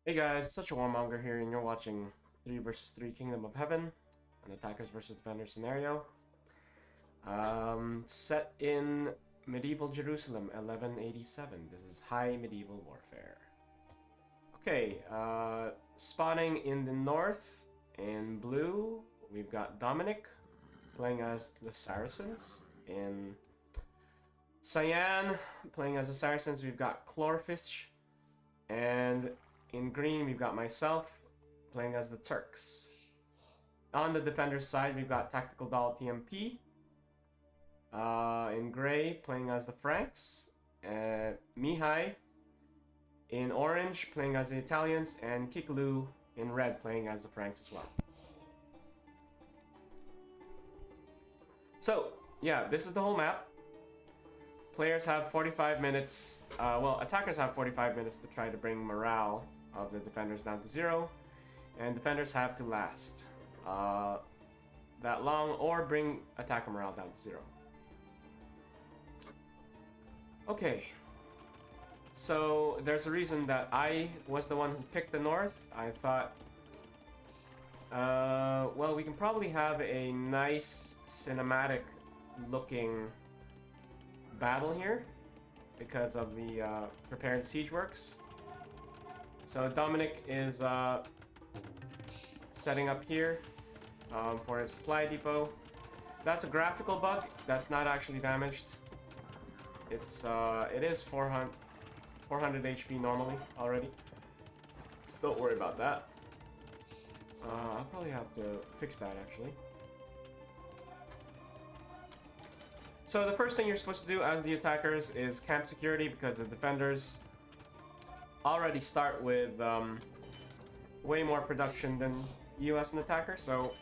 Hey guys, such a warmonger here, and you're watching 3 versus 3 Kingdom of Heaven, an attackers versus defenders scenario. Set in medieval Jerusalem, 1187. This is high medieval warfare. Okay, spawning in the north in blue, we've got Dominik playing as the Saracens. In cyan, playing as the Saracens, we've got Chlorfisch, and in green, we've got myself playing as the Turks. On the defender's side, we've got Tactical Doll TMP. In gray, playing as the Franks. Mihai in orange, playing as the Italians. And Kikelu in red, playing as the Franks as well. So, yeah, this is the whole map. Players have 45 minutes, attackers have 45 minutes to try to bring morale of the defenders down to 0, and defenders have to last that long or bring attacker morale down to 0. Okay, so there's a reason that I was the one who picked the north. I thought, well, we can probably have a nice cinematic looking battle here because of the prepared siege works. So Dominik is setting up here for his supply depot. That's a graphical bug. That's not actually damaged. It is 400 HP normally already. So don't worry about that. I'll probably have to fix that actually. So the first thing you're supposed to do as the attackers is camp security, because the defenders already start with way more production than you as an attacker. So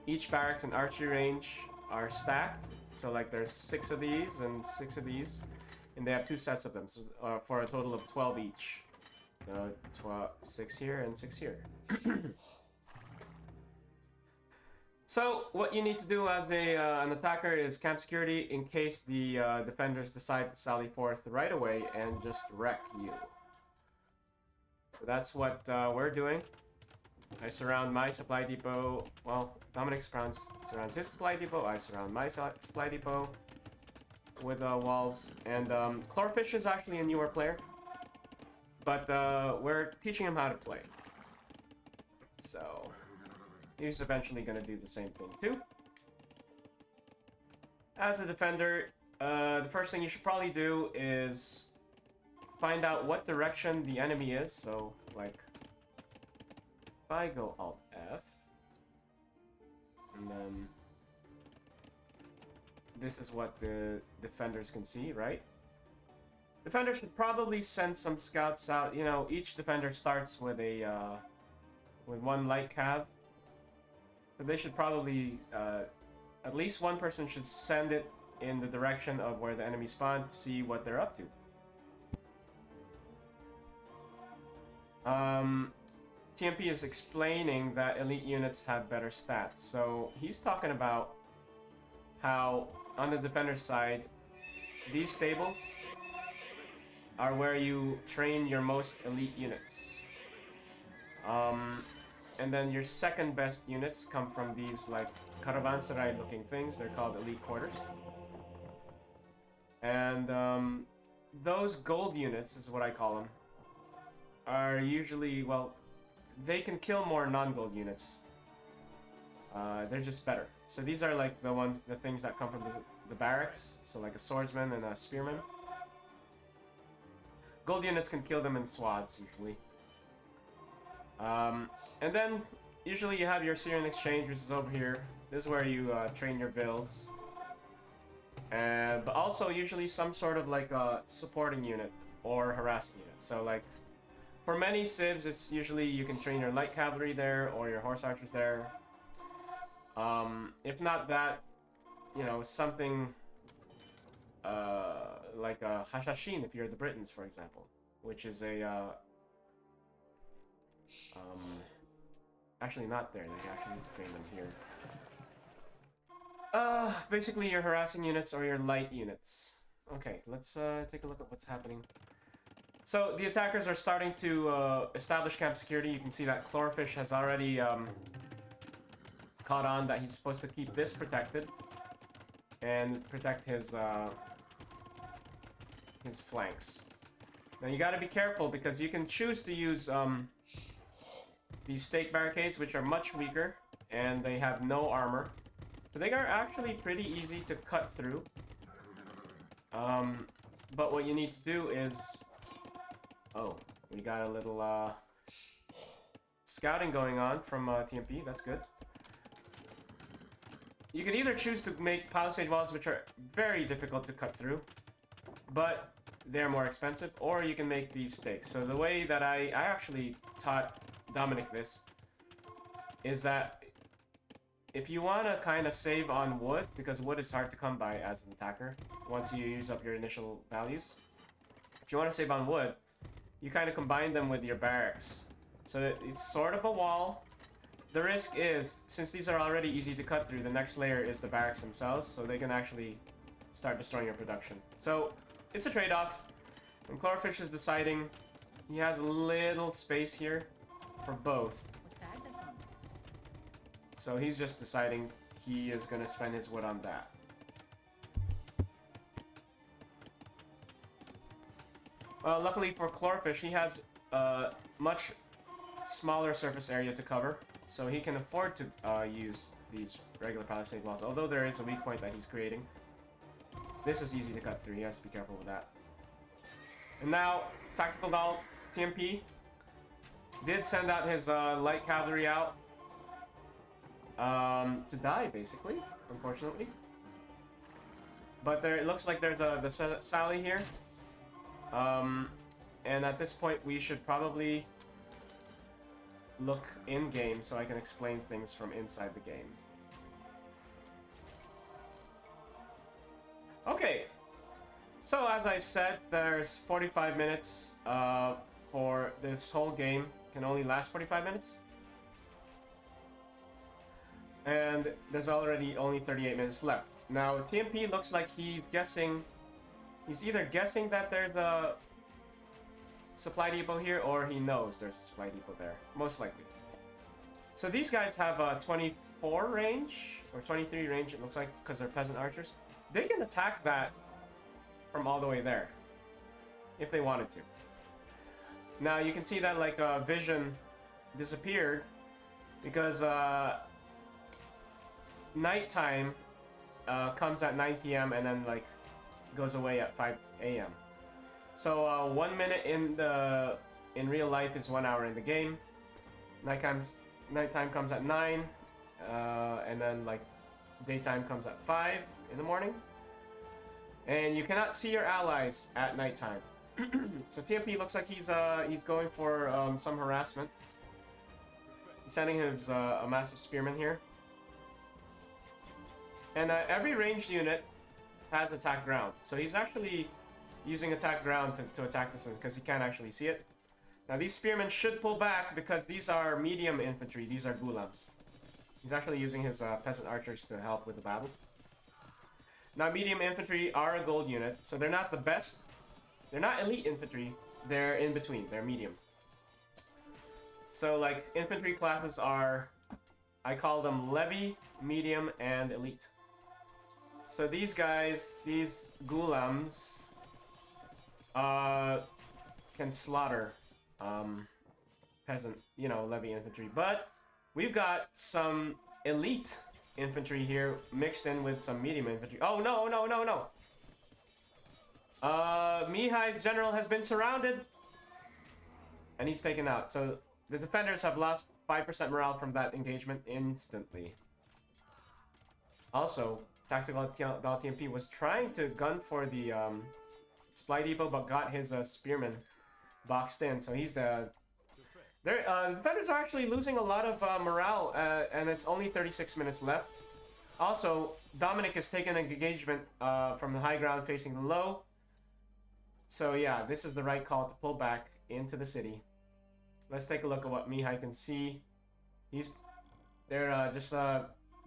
each barracks and archery range are stacked. So like there's 6 of these and 6 of these, and they have 2 sets of them, so for a total of 12 each. 6 here and 6 here. So what you need to do as an attacker is camp security in case the defenders decide to sally forth right away and just wreck you. So that's what we're doing. I surround my supply depot. Well, Dominik surrounds his supply depot. I surround my supply depot with walls. And Chlorfisch is actually a newer player, but we're teaching him how to play. So he's eventually going to do the same thing too. As a defender, the first thing you should probably do is find out what direction the enemy is. So, like, if I go Alt F, and then this is what the defenders can see, right? Defenders should probably send some scouts out. You know, each defender starts with a with 1 light cav, so they should probably at least one person should send it in the direction of where the enemy spawned to see what they're up to. TMP is explaining that elite units have better stats. So he's talking about how on the defender's side, these stables are where you train your most elite units. And then your second best units come from these like caravanserai looking things. They're called elite quarters. And those gold units is what I call them, are usually, well, they can kill more non-gold units. They're just better. So these are like the things that come from the barracks. So like a swordsman and a spearman. Gold units can kill them in swaths usually. And then usually you have your Syrian exchange, which is over here. This is where you train your vills. But also usually some sort of like a supporting unit or harassing unit. So like for many civs, it's usually you can train your light cavalry there or your horse archers there. If not that, you know, something like a Hashashin if you're the Britons, for example, which is a actually not there. They actually train them here. Basically your harassing units or your light units. Okay, let's take a look at what's happening. So the attackers are starting to establish camp security. You can see that Chlorfisch has already caught on that he's supposed to keep this protected and protect his flanks. Now you gotta be careful because you can choose to use these stake barricades, which are much weaker and they have no armor. So they are actually pretty easy to cut through. But what you need to do is... Oh, we got a little scouting going on from TMP. That's good. You can either choose to make palisade walls, which are very difficult to cut through, but they're more expensive, or you can make these stakes. So the way that I actually taught Dominik this is that if you want to kind of save on wood, because wood is hard to come by as an attacker once you use up your initial values. If you want to save on wood, you kind of combine them with your barracks. So it's sort of a wall. The risk is, since these are already easy to cut through, the next layer is the barracks themselves, so they can actually start destroying your production. So it's a trade-off. And Chlorfisch is deciding he has a little space here for both. So he's just deciding he is going to spend his wood on that. Well, luckily for Chlorfisch, he has a much smaller surface area to cover, so he can afford to use these regular palisade walls, although there is a weak point that he's creating. This is easy to cut through, he has to be careful with that. And now, Tactical Doll TMP did send out his light cavalry out to die, basically, unfortunately. But there, it looks like there's the Sally here. And at this point, we should probably look in-game so I can explain things from inside the game. Okay, so as I said, there's 45 minutes for this whole game. Can only last 45 minutes. And there's already only 38 minutes left. Now, TMP looks like he's guessing... He's either guessing that there's a supply depot here, or he knows there's a supply depot there. Most likely. So these guys have a 24 range, or 23 range, it looks like, because they're peasant archers. They can attack that from all the way there, if they wanted to. Now, you can see that, like, vision disappeared, because nighttime comes at 9 p.m. and then, like, goes away at 5 a.m. So 1 minute in real life is 1 hour in the game. Nighttime comes at 9, and then like daytime comes at 5 in the morning. And you cannot see your allies at nighttime. So TMP looks like he's going for some harassment. He's sending his a massive spearman here. And every ranged unit has attack ground. So he's actually using attack ground to attack this because he can't actually see it. Now these spearmen should pull back because these are medium infantry. These are gulams. He's actually using his peasant archers to help with the battle. Now medium infantry are a gold unit, so they're not the best. They're not elite infantry. They're in between. They're medium. So like infantry classes are, I call them levy, medium, and elite. So these guys, these gulams, can slaughter peasant, you know, levy infantry. But we've got some elite infantry here mixed in with some medium infantry. Oh, no, no, no, no. Mihai's general has been surrounded. And he's taken out. So the defenders have lost 5% morale from that engagement instantly. Also, Tactical Doll TMP was trying to gun for the supply depot, but got his spearman boxed in. So he's the defenders are actually losing a lot of morale, and it's only 36 minutes left. Also, Dominik has taken an engagement from the high ground facing the low. So yeah, this is the right call to pull back into the city. Let's take a look at what Mihai can see. They're just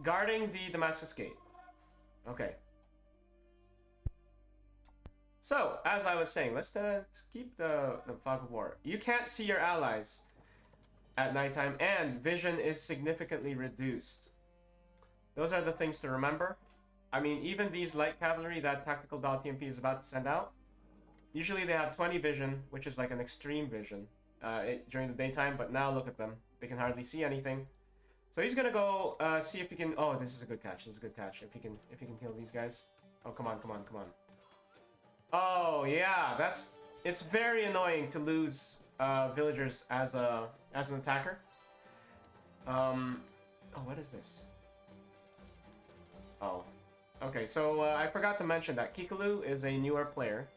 guarding the Damascus gate. Okay. So, as I was saying, let's keep the fog of war. You can't see your allies at nighttime, and vision is significantly reduced. Those are the things to remember. I mean, even these light cavalry that Tactical .tmp is about to send out, usually they have 20 vision, which is like an extreme vision during the daytime, but now look at them. They can hardly see anything. So he's gonna go see if he can... Oh, this is a good catch. This is a good catch. If he can kill these guys. Oh, come on, come on, come on. Oh, yeah, that's... It's very annoying to lose villagers as an attacker. Oh, what is this? Oh. Okay, so I forgot to mention that Kikelu is a newer player.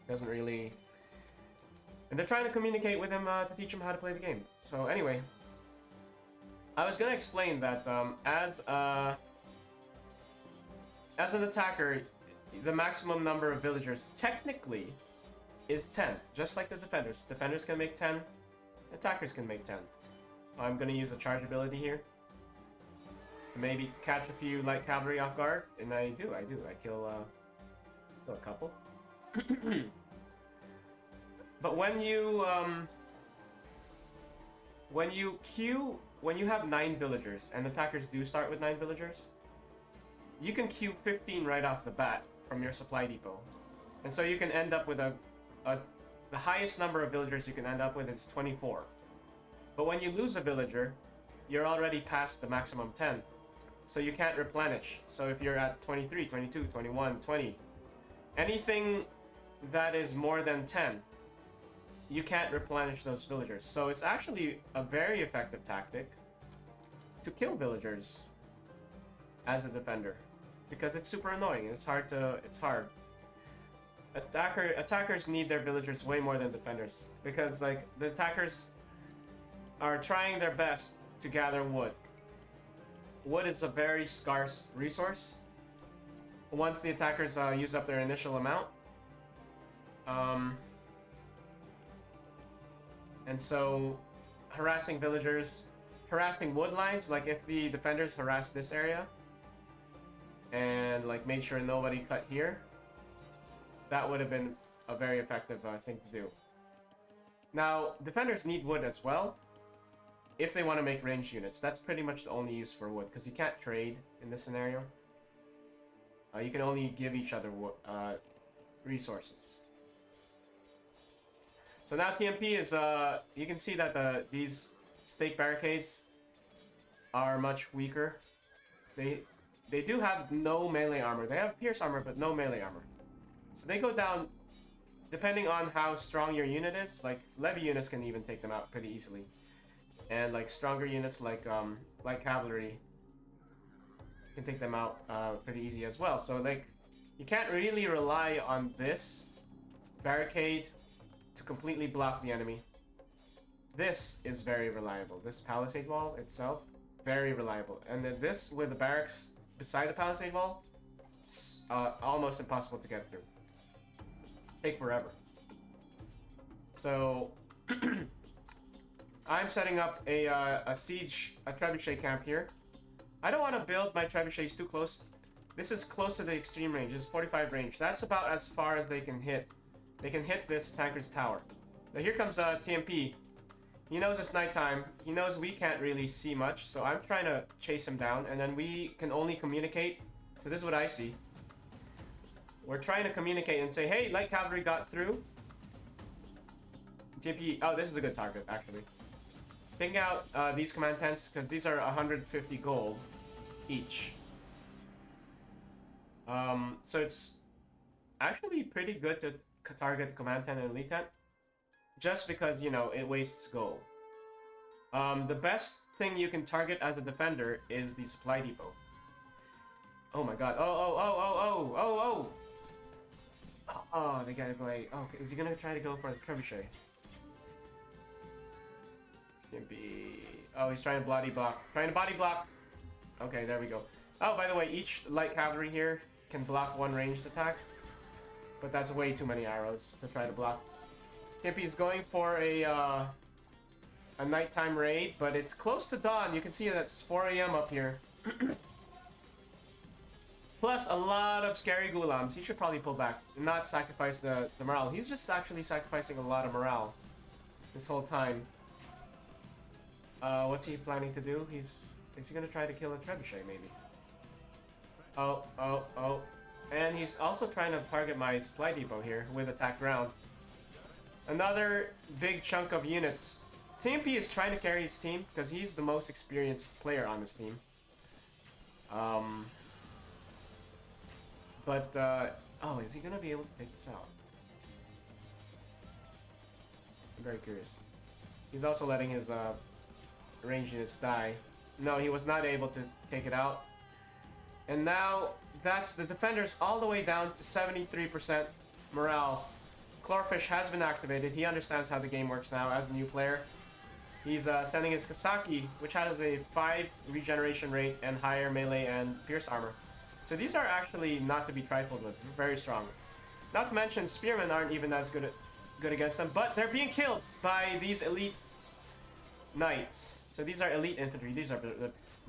Doesn't really... And they're trying to communicate with him to teach him how to play the game. So anyway, I was going to explain that as an attacker, the maximum number of villagers technically is 10, just like the defenders. Defenders can make 10, attackers can make 10. I'm going to use a charge ability here to maybe catch a few light cavalry off guard, and I do. I kill a couple. But when you have 9 villagers, and attackers do start with 9 villagers, you can queue 15 right off the bat from your supply depot, and so you can end up with the highest number of villagers you can end up with is 24. But when you lose a villager, you're already past the maximum 10, so you can't replenish. So if you're at 23, 22, 21, 20, anything that is more than 10, you can't replenish those villagers. So it's actually a very effective tactic to kill villagers as a defender, because it's super annoying. It's hard. Attackers need their villagers way more than defenders, because like the attackers are trying their best to gather wood. Wood is a very scarce resource once the attackers use up their initial amount. And so harassing villagers, harassing wood lines, like if the defenders harass this area and like made sure nobody cut here, that would have been a very effective thing to do. Now, defenders need wood as well if they want to make ranged units. That's pretty much the only use for wood, because you can't trade in this scenario. You can only give each other resources. So now TMP is, you can see that these stake barricades are much weaker. They do have no melee armor. They have pierce armor, but no melee armor. So they go down, depending on how strong your unit is. Like, levy units can even take them out pretty easily. And like stronger units like cavalry can take them out pretty easy as well. So like, you can't really rely on this barricade to completely block the enemy. This is very reliable. This palisade wall itself, very reliable. And then this with the barracks beside the palisade wall, almost impossible to get through. Take forever. So I'm setting up a siege, a trebuchet camp here. I don't want to build my trebuchets too close. This is close to the extreme range. This is 45 range. That's about as far as they can hit. They can hit this tanker's tower. Now here comes TMP. He knows it's nighttime. He knows we can't really see much, so I'm trying to chase him down, and then we can only communicate. So this is what I see. We're trying to communicate and say, hey, light cavalry got through. TMP, oh, this is a good target, actually. Picking out these command tents, because these are 150 gold each. So it's actually pretty good to target command tent and elite tent, just because, you know, it wastes gold. The best thing you can target as a defender is the supply depot. Oh my god. Oh, they gotta go. Oh, is he gonna try to go for the trebuchet? Oh, he's trying to body block. Trying to body block. Okay, there we go. Oh, by the way, each light cavalry here can block one ranged attack, but that's way too many arrows to try to block. Kimpy is going for a nighttime raid, but it's close to dawn. You can see that it's 4 AM up here. Plus a lot of scary ghulams. He should probably pull back and not sacrifice the morale. He's just actually sacrificing a lot of morale this whole time. What's he planning to do? Is he gonna try to kill a trebuchet maybe? Oh. And he's also trying to target my supply depot here with attack ground. Another big chunk of units. TMP is trying to carry his team because he's the most experienced player on this team. Oh, is he gonna be able to take this out? I'm very curious. He's also letting his range units die. No, he was not able to take it out. And now that's the defenders all the way down to 73% morale. Chlorfisch has been activated. He understands how the game works now as a new player. He's sending his Kasaki, which has a 5 regeneration rate and higher melee and pierce armor. So these are actually not to be trifled with. Very strong. Not to mention, spearmen aren't even as good against them, but they're being killed by these elite knights. So these are elite infantry. These are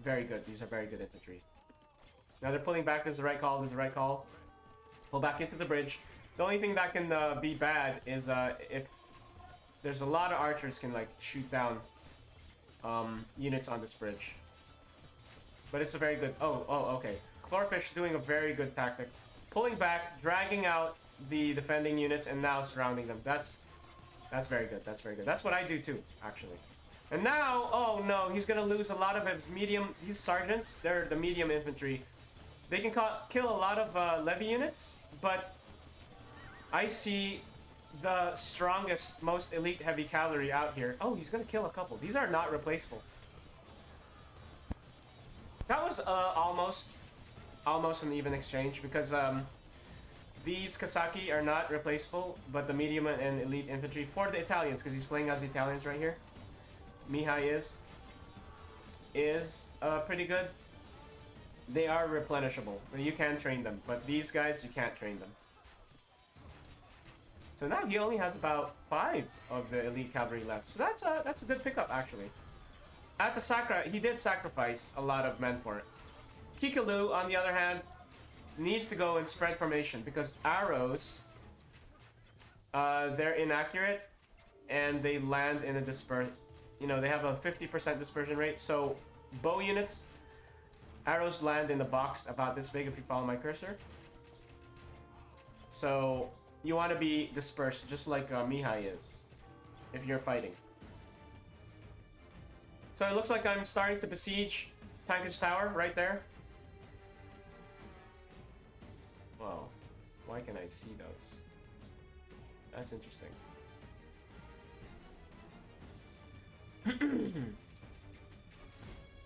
very good. These are very good infantry. Now they're pulling back. This is the right call. This is the right call. Pull back into the bridge. The only thing that can be bad is if there's a lot of archers can like shoot down units on this bridge. But it's a very good... Oh, okay. Chlorfisch doing a very good tactic. Pulling back, dragging out the defending units, and now surrounding them. That's very good. That's very good. That's what I do too, actually. And now, oh no, he's gonna lose a lot of his medium... These sergeants, they're the medium infantry. They can kill a lot of levy units, but I see the strongest, most elite heavy cavalry out here. Oh, he's gonna kill a couple. These are not replaceable. That was almost an even exchange because these Kasaki are not replaceable, but the medium and elite infantry for the Italians, because he's playing as the Italians right here. Mihai is pretty good. They are replenishable. You can train them, but these guys, you can't train them. So now he only has about 5 of the elite cavalry left. So that's a good pickup, actually. At the he did sacrifice a lot of men for it. Kikelu, on the other hand, needs to go in spread formation because arrows, they're inaccurate and they land in a dispersion. You know, they have a 50% dispersion rate. So bow units, arrows land in the box about this big if you follow my cursor. So you want to be dispersed just like Mihai is if you're fighting. So it looks like I'm starting to besiege Tankage Tower right there. Wow, why can I see those? That's interesting.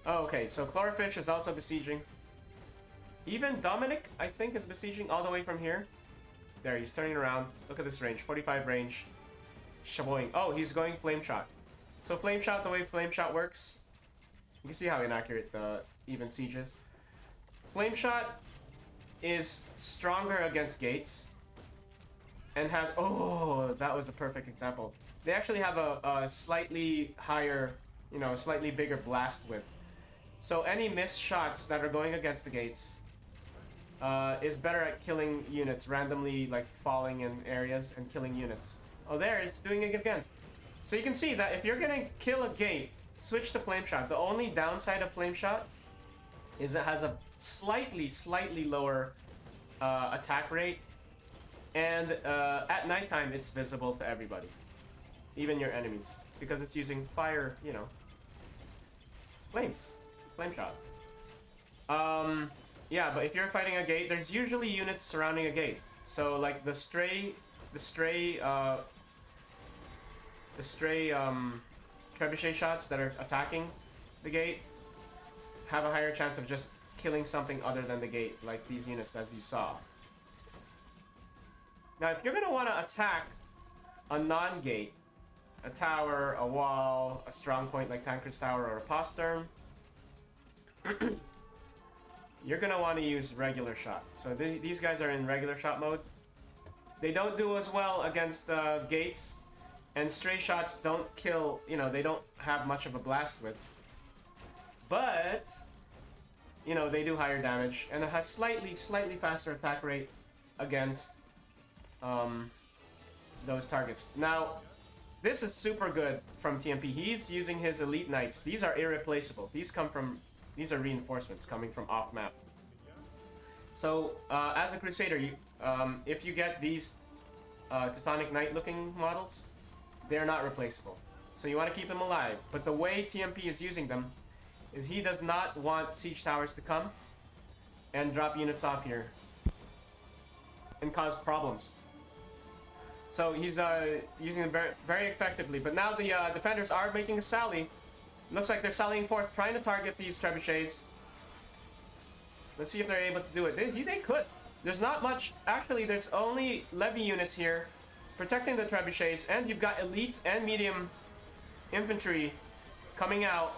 Oh, okay, so Chlorfisch is also besieging. Even Dominik, I think, is besieging all the way from here. There, he's turning around. Look at this range, 45 range. Shaboing. Oh, he's going flame shot. So flame shot, the way flame shot works, you can see how inaccurate the even siege is. Flame shot is stronger against gates and has... Oh, that was a perfect example. They actually have a slightly higher, you know, slightly bigger blast width. So any missed shots that are going against the gates is better at killing units, randomly like falling in areas and killing units. Oh, there, it's doing it again. So you can see that if you're gonna kill a gate, switch to flame shot. The only downside of flame shot is it has a slightly lower attack rate, and at nighttime it's visible to everybody, even your enemies, because it's using fire, you know, flame shot. Yeah, but if you're fighting a gate, there's usually units surrounding a gate. So like the stray trebuchet shots that are attacking the gate have a higher chance of just killing something other than the gate, like these units as you saw. Now, if you're gonna want to attack a non-gate, a tower, a wall, a strong point like Tankard's Tower or a postern, you're gonna want to use regular shot. So these guys are in regular shot mode. They don't do as well against gates, and stray shots don't kill, you know, they don't have much of a blast width. But you know, they do higher damage, and it has slightly faster attack rate against those targets. Now, this is super good from TMP. He's using his Elite Knights. These are irreplaceable. These are reinforcements coming from off map. So, as a Crusader, if you get these Teutonic Knight looking models, they're not replaceable. So you want to keep them alive. But the way TMP is using them is he does not want siege towers to come and drop units off here and cause problems. So he's using them very, very effectively. But now the defenders are making a sally. Looks like they're sallying forth, trying to target these trebuchets. Let's see if they're able to do it. They could. There's not much. Actually, there's only levy units here protecting the trebuchets, and you've got elite and medium infantry coming out.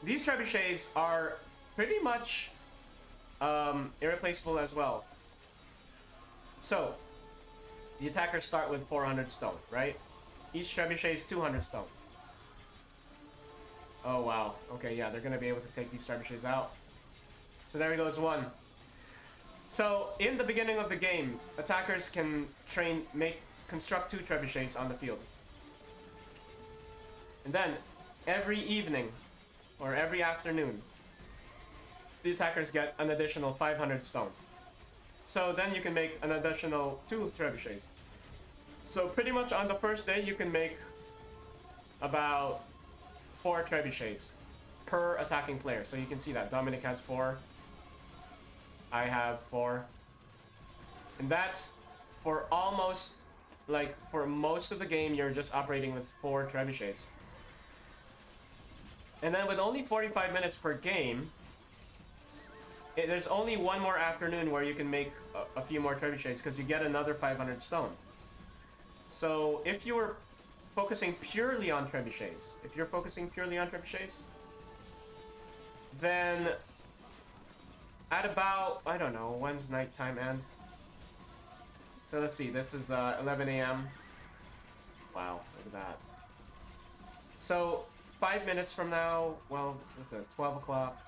These trebuchets are pretty much irreplaceable as well. So, the attackers start with 400 stone, right? Each trebuchet is 200 stone. Oh, wow. Okay, yeah, they're going to be able to take these trebuchets out. So there goes one. So, in the beginning of the game, attackers can construct 2 trebuchets on the field. And then, every evening, or every afternoon, the attackers get an additional 500 stone. So then you can make an additional 2 trebuchets. So pretty much on the first day, you can make about 4 trebuchets per attacking player. So you can see that Dominik has 4. I have 4. And that's for almost, like, for most of the game, you're just operating with 4 trebuchets. And then with only 45 minutes per game, there's only one more afternoon where you can make a few more trebuchets because you get another 500 stone. So if you were focusing purely on trebuchets, then at about, I don't know, when's nighttime end? So let's see, this is 11 a.m. Wow, look at that. So 5 minutes from now, well, this is 12 o'clock.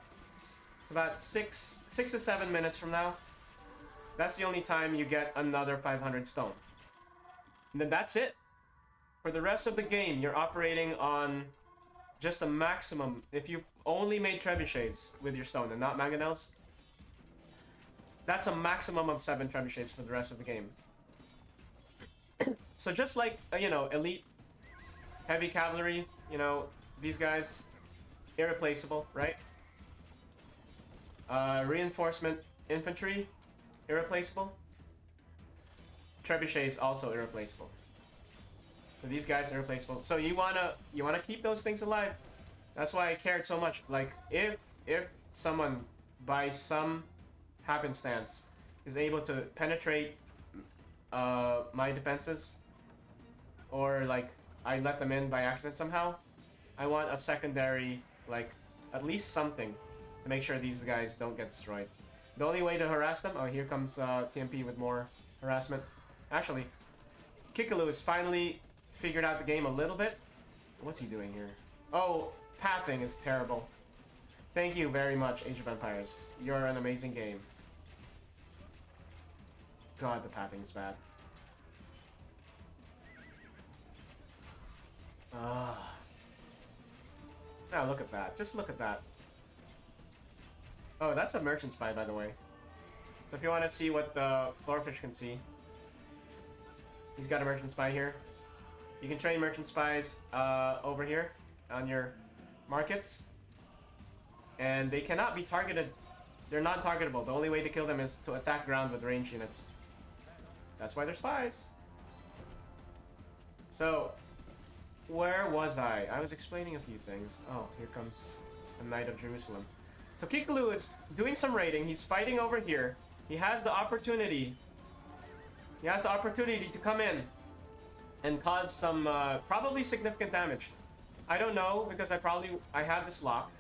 It's about 6 to 7 minutes from now. That's the only time you get another 500 stone. And then that's it. For the rest of the game, you're operating on just a maximum. If you only made trebuchets with your stone and not mangonels, that's a maximum of 7 trebuchets for the rest of the game. So just like, you know, elite heavy cavalry, you know, these guys, irreplaceable, right? Reinforcement infantry, irreplaceable. Trebuchets also irreplaceable. So these guys are irreplaceable. So you wanna keep those things alive. That's why I cared so much. Like if someone by some happenstance is able to penetrate my defenses, or like I let them in by accident somehow, I want a secondary, like at least something to make sure these guys don't get destroyed. The only way to harass them... Oh, here comes TMP with more harassment. Actually, Kikelu has finally figured out the game a little bit. What's he doing here? Oh, pathing is terrible. Thank you very much, Age of Empires. You're an amazing game. God, the pathing is bad. Ah. Now look at that. Just look at that. Oh, that's a merchant spy, by the way. So if you want to see what the Chlorfisch can see, he's got a merchant spy here. You can train merchant spies over here on your markets. And they cannot be targeted. They're non-targetable. The only way to kill them is to attack ground with range units. That's why they're spies. So, where was I? I was explaining a few things. Oh, here comes the Knight of Jerusalem. So Kikelu is doing some raiding. He's fighting over here. He has the opportunity. He has the opportunity to come in and cause some probably significant damage. I don't know because I have this locked,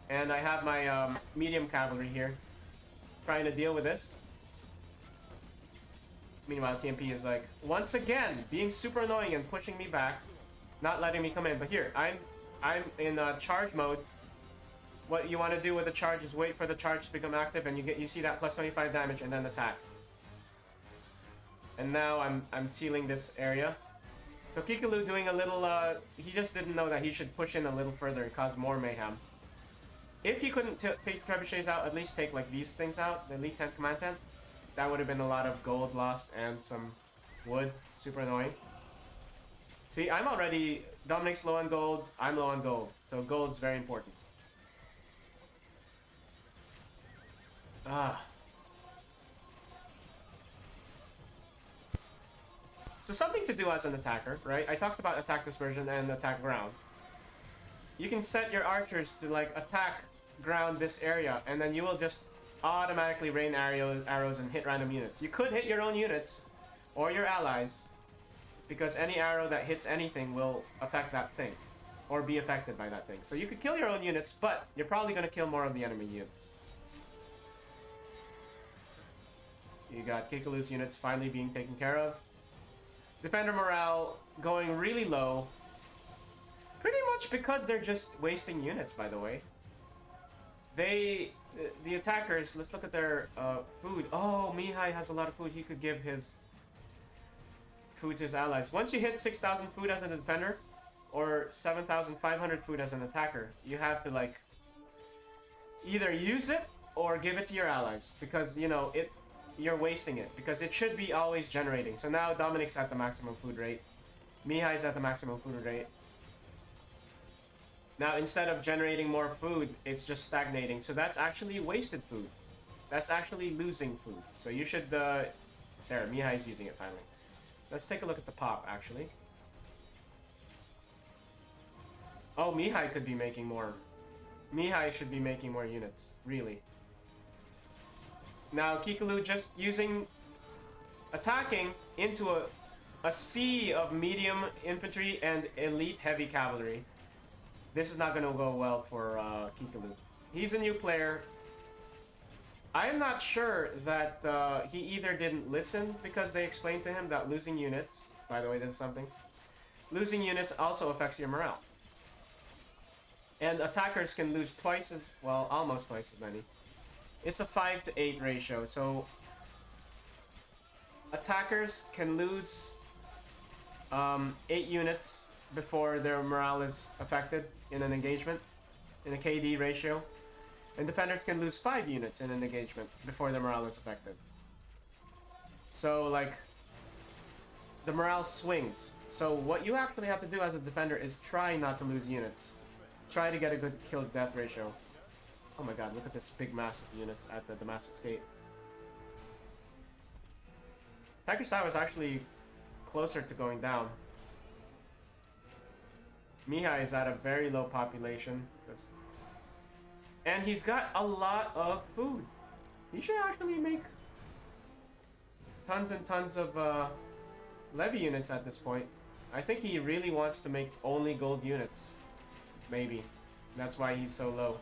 and I have my medium cavalry here trying to deal with this. Meanwhile, TMP is like once again being super annoying and pushing me back, not letting me come in. But here I'm in charge mode. what you want to do with the charge is wait for the charge to become active, and you see that plus 25 damage, and then attack. And now I'm sealing this area. So Kikelu doing a little, he just didn't know that he should push in a little further and cause more mayhem. If he couldn't take trebuchets out, at least take like these things out, the Elite 10 Command 10. That would have been a lot of gold lost and some wood. Super annoying. See, I'm already, Dominic's low on gold, I'm low on gold. So gold's very important. So something to do as an attacker, right? I talked about attack dispersion and attack ground. You can set your archers to like attack ground this area, and then you will just automatically rain arrows and hit random units. You could hit your own units or your allies, because any arrow that hits anything will affect that thing or be affected by that thing. So you could kill your own units, but you're probably going to kill more of the enemy units. You got Kikelu's units finally being taken care of. Defender morale going really low. Pretty much because they're just wasting units, by the way. The attackers, let's look at their food. Oh, Mihai has a lot of food. He could give his food to his allies. Once you hit 6,000 food as a defender, or 7,500 food as an attacker, you have to like either use it or give it to your allies, because you know you're wasting it, because it should be always generating. So now Dominic's at the maximum food rate. Mihai's at the maximum food rate. Now instead of generating more food, it's just stagnating. So that's actually wasted food. That's actually losing food. So you should, there, Mihai's using it finally. Let's take a look at the pop, actually. Oh, Mihai could be making more. Mihai should be making more units, really. Now, Kikelu just attacking into a sea of medium infantry and elite heavy cavalry. This is not going to go well for Kikelu. He's a new player. I am not sure that he either didn't listen because they explained to him that losing units, by the way, this is something, losing units also affects your morale. And attackers can lose twice as, well, almost twice as many. It's a 5 to 8 ratio, so attackers can lose 8 units before their morale is affected in an engagement, in a KD ratio. And defenders can lose 5 units in an engagement before their morale is affected. So, like, the morale swings. So what you actually have to do as a defender is try not to lose units. Try to get a good kill-death ratio. Oh my god, look at this big mass of units at the Damascus Gate. Attacker's Tower is actually closer to going down. Mihai is at a very low population. And he's got a lot of food. He should actually make tons and tons of levy units at this point. I think he really wants to make only gold units. Maybe. That's why he's so low.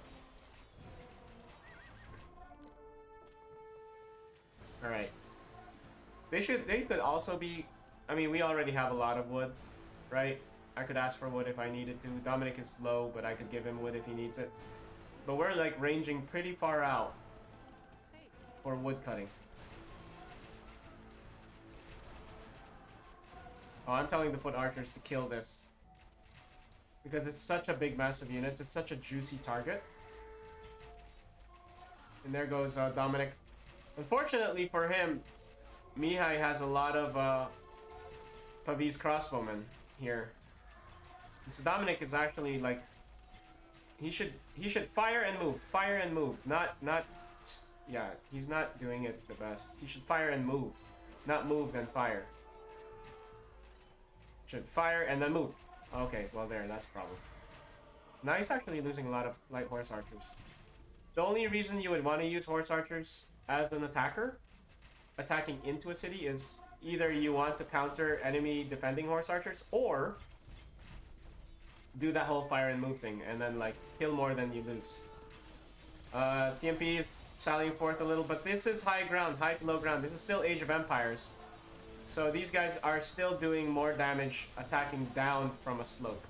Alright. They could also be, I mean, we already have a lot of wood, right? I could ask for wood if I needed to. Dominic is low, but I could give him wood if he needs it. But we're like ranging pretty far out for wood cutting. Oh, I'm telling the foot archers to kill this. Because it's such a big mass of units. It's such a juicy target. And there goes Dominic. Unfortunately for him, Mihai has a lot of Pavis crossbowmen here. And so Dominic is actually like, he should fire and move, yeah, he's not doing it the best. He should fire and move, not move then fire. Should fire and then move. Okay, well there, that's a problem. Now he's actually losing a lot of light horse archers. The only reason you would want to use horse archers as an attacker, attacking into a city, is either you want to counter enemy defending horse archers, or do that whole fire and move thing, and then like kill more than you lose. TMP is sallying forth a little, but this is high ground, high to low ground. This is still Age of Empires. So these guys are still doing more damage attacking down from a slope.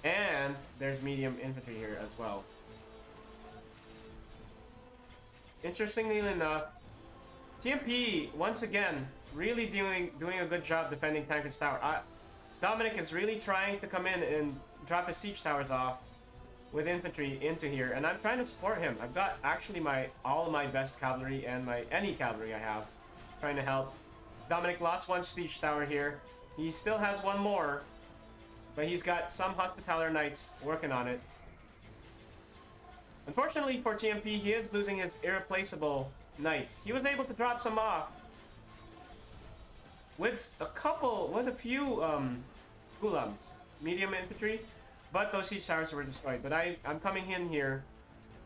And there's medium infantry here as well. interestingly enough, TMP, once again, really doing a good job defending Tancred's tower. Dominik is really trying to come in and drop his siege towers off with infantry into here, and I'm trying to support him. I've got actually all of my best cavalry and any cavalry I have trying to help. Dominik lost one siege tower here. He still has one more, but he's got some Hospitaller Knights working on it. Unfortunately for TMP, he is losing his irreplaceable Knights. He was able to drop some off with a few Gulams, medium infantry, but those siege towers were destroyed. But I'm coming in here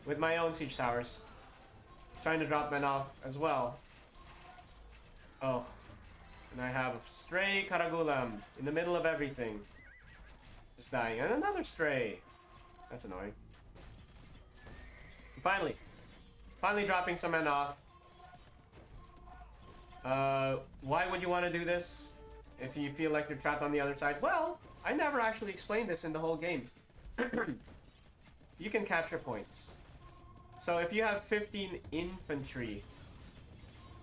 with my own siege towers, trying to drop men off as well. Oh, and I have a stray Karagulam in the middle of everything, just dying, and another stray. That's annoying. Finally dropping some men off. Why would you want to do this if you feel like you're trapped on the other side? Well, I never actually explained this in the whole game. You can capture points. So if you have 15 infantry,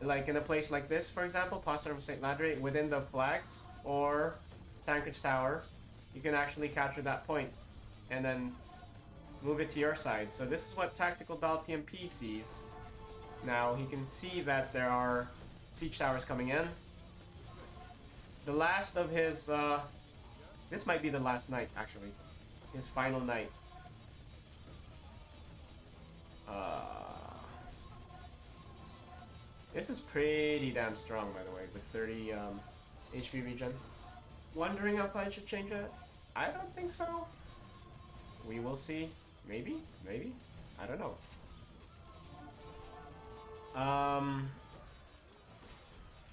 like in a place like this, for example, Pastor of St. Ladre, within the flags or Tancred's Tower, you can actually capture that point and then move it to your side. So this is what Tactical Doll TMP sees. Now he can see that there are siege towers coming in. The last of his, this might be the last night actually. His final night. This is pretty damn strong, by the way, with 30 HP regen. Wondering if I should change it? I don't think so. We will see. Maybe? Maybe? I don't know.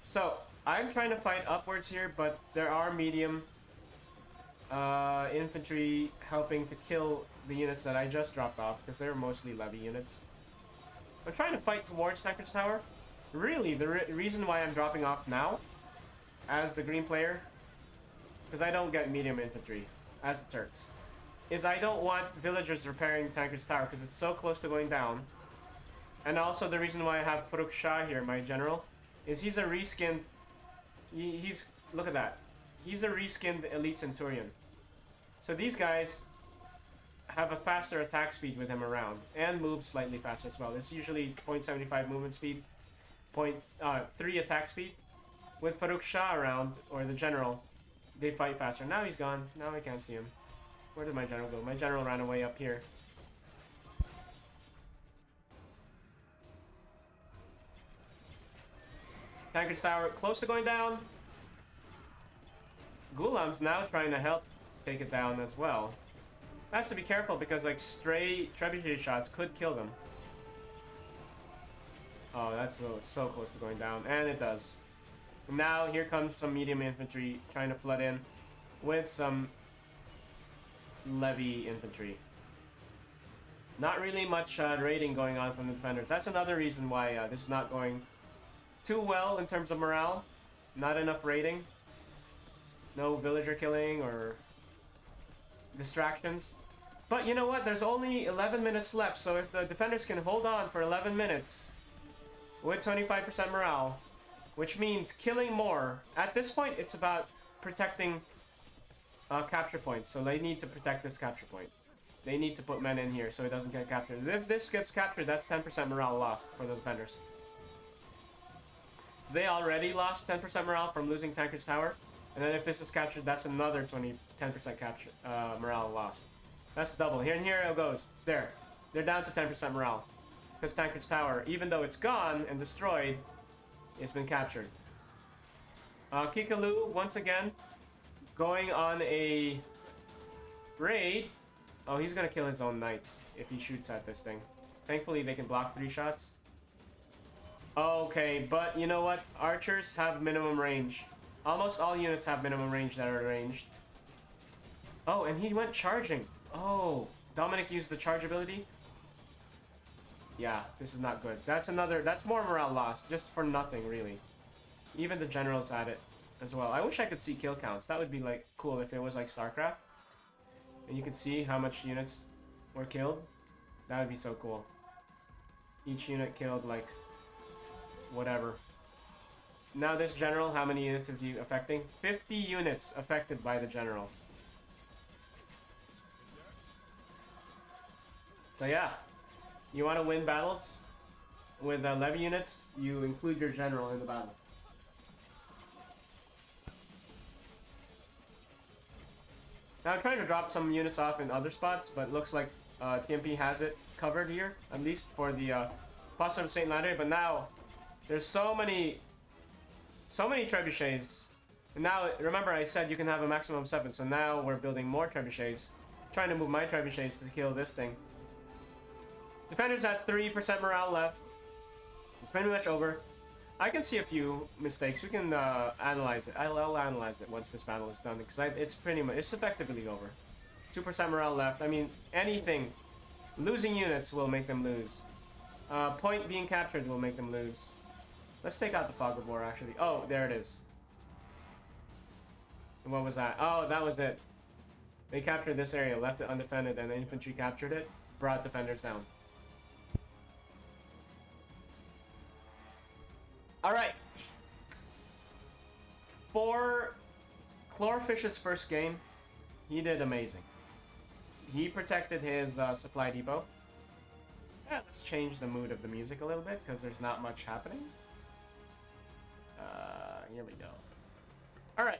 So, I'm trying to fight upwards here, but there are medium infantry helping to kill the units that I just dropped off, because they're mostly levy units. I'm trying to fight towards Tancred's Tower. Really, the reason why I'm dropping off now, as the green player, because I don't get medium infantry, as the Turks, is I don't want villagers repairing Tancred's Tower, because it's so close to going down. And also the reason why I have Faruk Shah here, my general, is he's a reskinned, he's, look at that, he's a reskinned elite centurion. So these guys have a faster attack speed with him around, and move slightly faster as well. It's usually 0.75 movement speed, 0.3 attack speed. With Faruk Shah around, or the general, they fight faster. Now he's gone, now I can't see him. Where did my general go? My general ran away up here. Tancred's Tower close to going down. Gulam's now trying to help take it down as well. Has to be careful because like stray trebuchet shots could kill them. Oh, that's so close to going down, and it does. Now here comes some medium infantry trying to flood in with some levy infantry. Not really much raiding going on from the defenders. That's another reason why this is not going too well in terms of morale. Not enough raiding. No villager killing or distractions. But you know what? There's only 11 minutes left, so if the defenders can hold on for 11 minutes with 25% morale, which means killing more. At this point, it's about protecting capture points, so they need to protect this capture point. They need to put men in here so it doesn't get captured. If this gets captured, that's 10% morale lost for the defenders. So they already lost 10% morale from losing Tancred's Tower, and then if this is captured, that's another 10% capture morale lost. That's double. Here and here it goes. There. They're down to 10% morale. Because Tancred's Tower, even though it's gone and destroyed, it's been captured. Kikelu, once again, going on a raid. Oh, he's gonna kill his own knights if he shoots at this thing. Thankfully, they can block 3 shots. Okay, but you know what? Archers have minimum range. Almost all units have minimum range that are ranged. Oh, and he went charging. Oh, Dominik used the charge ability. Yeah, this is not good. That's more morale lost, just for nothing, really. Even the generals at it as well. I wish I could see kill counts. That would be, like, cool if it was like StarCraft. And you could see how much units were killed. That would be so cool. Each unit killed like whatever. Now this general, how many units is he affecting? 50 units affected by the general. So yeah, you want to win battles with levy units, you include your general in the battle. Now I'm trying to drop some units off in other spots, but looks like TMP has it covered here, at least for the Foster of St. Landry. But now there's so many trebuchets. And now, remember I said you can have a maximum of 7, so now we're building more trebuchets. Trying to move my trebuchets to kill this thing. Defenders at 3% morale left. Pretty much over. I can see a few mistakes. We can analyze it. I'll analyze it once this battle is done, because it's pretty much, it's effectively over. 2% morale left. I mean, anything. Losing units will make them lose. Point being captured will make them lose. Let's take out the Fog of War, actually. Oh, there it is. What was that? Oh, that was it. They captured this area, left it undefended, and the infantry captured it, brought defenders down. Alright. For Chlorfish's first game, he did amazing. He protected his supply depot. Yeah, let's change the mood of the music a little bit, because there's not much happening. Here we go. Alright.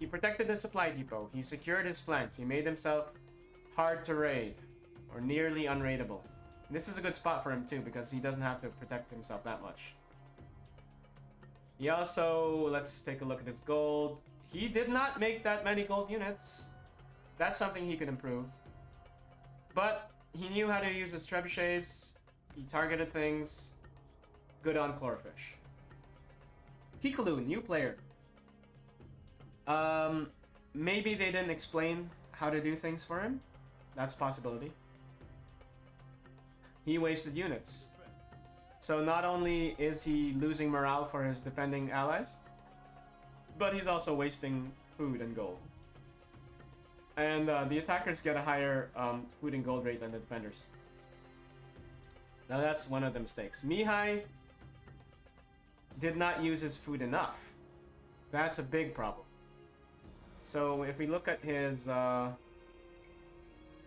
He protected the supply depot. He secured his flanks. He made himself hard to raid, or nearly unraidable. This is a good spot for him too, because he doesn't have to protect himself that much. He also, let's take a look at his gold. He did not make that many gold units. That's something he could improve. But he knew how to use his trebuchets. He targeted things. Good on Chlorfish. Kikelu, new player. Maybe they didn't explain how to do things for him. That's a possibility. He wasted units. So not only is he losing morale for his defending allies, but he's also wasting food and gold. And the attackers get a higher food and gold rate than the defenders. Now that's one of the mistakes. Mihai did not use his food enough. That's a big problem. So if we look at his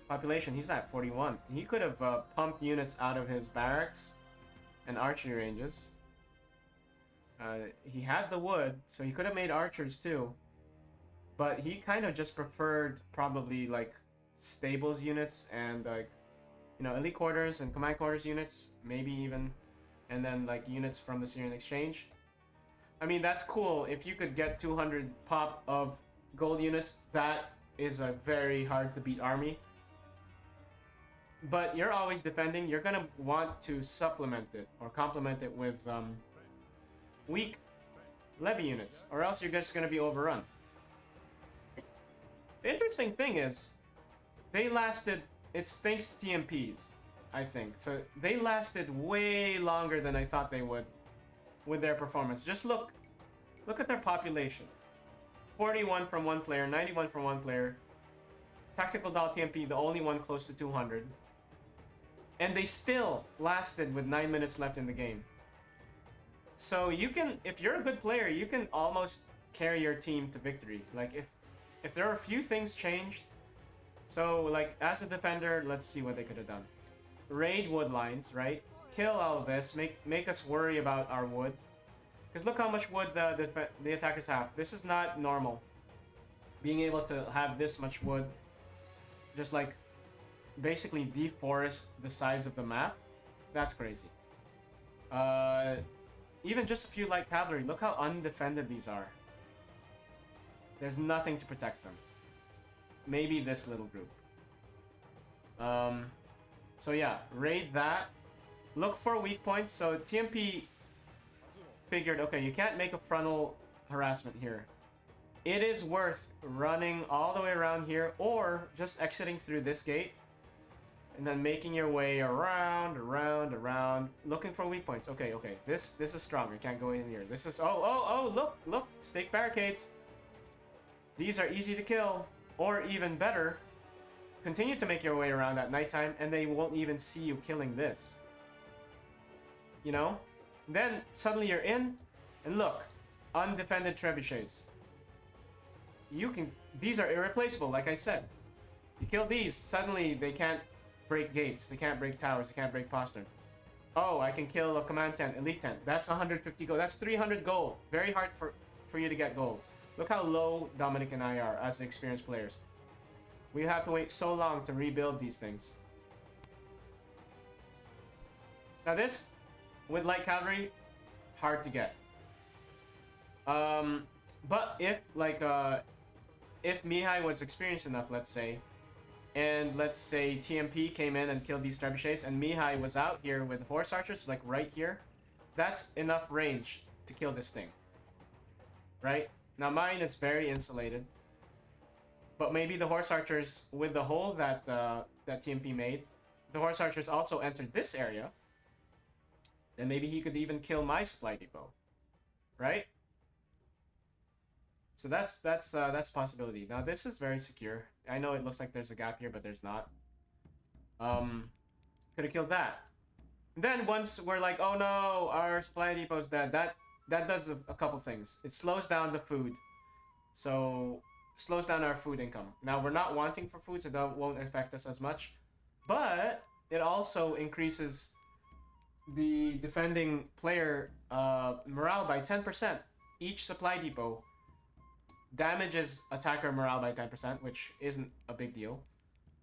population, he's at 41. He could have pumped units out of his barracks and archery ranges. He had the wood, so he could have made archers too. But he kind of just preferred probably like stables units and like, you know, elite quarters and command quarters units, maybe even, and then like units from the Syrian exchange. I mean, that's cool. If you could get 200 pop of gold units, that is a very hard to beat army. But you're always defending. You're gonna want to supplement it or complement it with weak levy units, or else you're just gonna be overrun. The interesting thing is, they lasted. It's thanks to TMPs, I think. So they lasted way longer than I thought they would with their performance. Just look at their population. 41 from one player, 91 from one player. Tactical Doll TMP, the only one close to 200. And they still lasted with 9 minutes left in the game. So you can, if you're a good player, you can almost carry your team to victory. Like if there are a few things changed. So like as a defender, let's see what they could have done. Raid wood lines, right? Kill all of this, make us worry about our wood. Because look how much wood the attackers have. This is not normal. Being able to have this much wood, just like basically deforest the sides of the map, that's crazy. Even just a few light cavalry, look how undefended these are. There's nothing to protect them. Maybe this little group. So yeah, raid that. Look for weak points. So TMP figured, okay, you can't make a frontal harassment here. It is worth running all the way around here, or just exiting through this gate and then making your way around, looking for weak points. Okay, this is strong. I can't go in here. This is, look, stake barricades. These are easy to kill, or even better, continue to make your way around at nighttime and they won't even see you killing this. you know? Then suddenly you're in, and look, undefended trebuchets. You can, these are irreplaceable, like I said. You kill these, suddenly they can't break gates, they can't break towers, they can't break postern. Oh, I can kill a command tent, elite tent. That's 150 gold. That's 300 gold. Very hard for you to get gold. Look how low Dominik and I are as experienced players. We have to wait so long to rebuild these things. Now this, with light cavalry, hard to get. But if if Mihai was experienced enough, let's say, and let's say TMP came in and killed these trebuchets, and Mihai was out here with horse archers, like right here, that's enough range to kill this thing. Right? Now mine is very insulated, but maybe the horse archers, with the hole that that TMP made, the horse archers also entered this area, then maybe he could even kill my supply depot. Right? So that's a possibility. Now this is very secure. I know it looks like there's a gap here, but there's not. Could have killed that. And then once we're like, oh no, our supply depot's dead. That does a couple things. It slows down the food, so slows down our food income. Now we're not wanting for food, so that won't affect us as much. But it also increases the defending player morale by 10%. Each supply depot damages attacker morale by 10%, which isn't a big deal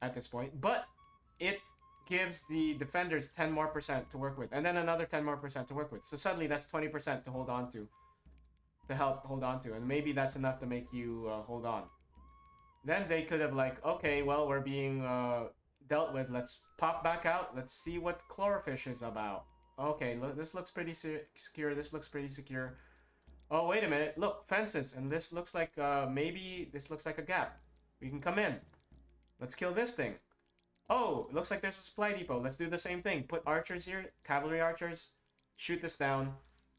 at this point, but it gives the defenders 10% more to work with, and then another 10% more to work with. So suddenly that's 20% to hold on to help hold on to, and maybe that's enough to make you hold on. Then they could have like, okay, well, we're being dealt with, let's pop back out, let's see what Chlorfisch is about. Okay, look, this looks pretty secure, this looks pretty secure. Oh, wait a minute. Look, fences. And this looks like, maybe this looks like a gap. We can come in. Let's kill this thing. Oh, looks like there's a supply depot. Let's do the same thing. Put archers here, cavalry archers. Shoot this down.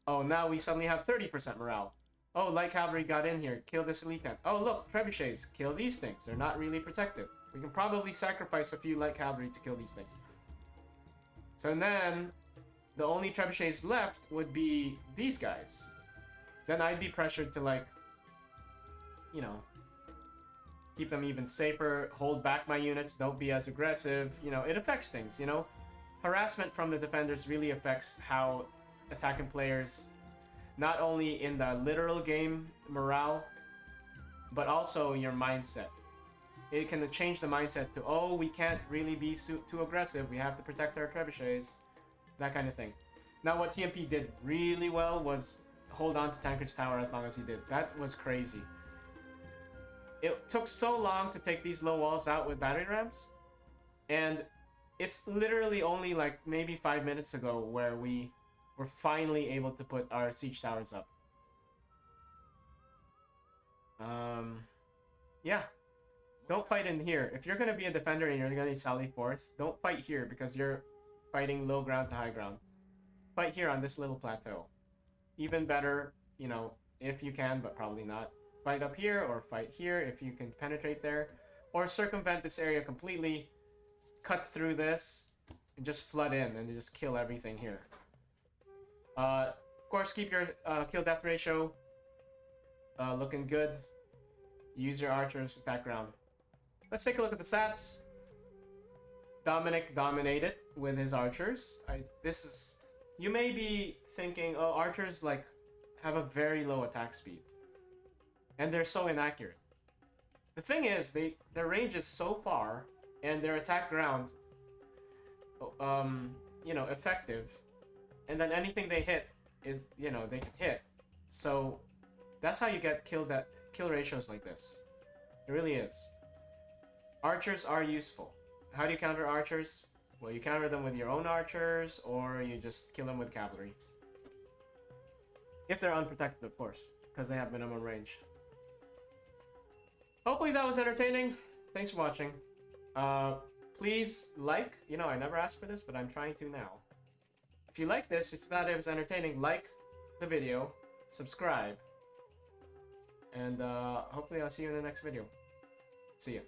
Oh, now we suddenly have 30% morale. Oh, light cavalry got in here. Kill this elite tent. Oh, look, trebuchets. Kill these things. They're not really protected. We can probably sacrifice a few light cavalry to kill these things. So then, the only trebuchets left would be these guys. Then I'd be pressured to, like, you know, keep them even safer, hold back my units, don't be as aggressive. You know, it affects things, you know. Harassment from the defenders really affects how attacking players, not only in the literal game morale, but also your mindset. It can change the mindset to, oh, we can't really be too aggressive, we have to protect our trebuchets, that kind of thing. Now what TMP did really well was hold on to Tancred's tower as long as he did. That was crazy. It took so long to take these low walls out with battery rams, and it's literally only like maybe 5 minutes ago where we were finally able to put our siege towers up. Yeah. Don't fight in here. If you're gonna be a defender and you're gonna sally forth, don't fight here because you're fighting low ground to high ground. Fight here on this little plateau. Even better, you know, if you can, but probably not. Fight up here or fight here if you can penetrate there. Or circumvent this area completely, cut through this, and just flood in and just kill everything here. Of course, keep your kill-death ratio looking good. Use your archers, attack ground. Let's take a look at the stats. Dominik dominated with his archers. You may be thinking, oh, archers like have a very low attack speed, and they're so inaccurate. The thing is, their range is so far, and their attack ground, you know, effective, and then anything they hit is, you know, they can hit. So that's how you get kill ratios like this. It really is. Archers are useful. How do you counter archers? Well, you counter them with your own archers, or you just kill them with cavalry. If they're unprotected, of course, because they have minimum range. Hopefully that was entertaining. Thanks for watching. Please like, you know, I never asked for this, but I'm trying to now. If you like this, if you thought it was entertaining, like the video, subscribe, and hopefully I'll see you in the next video. See ya.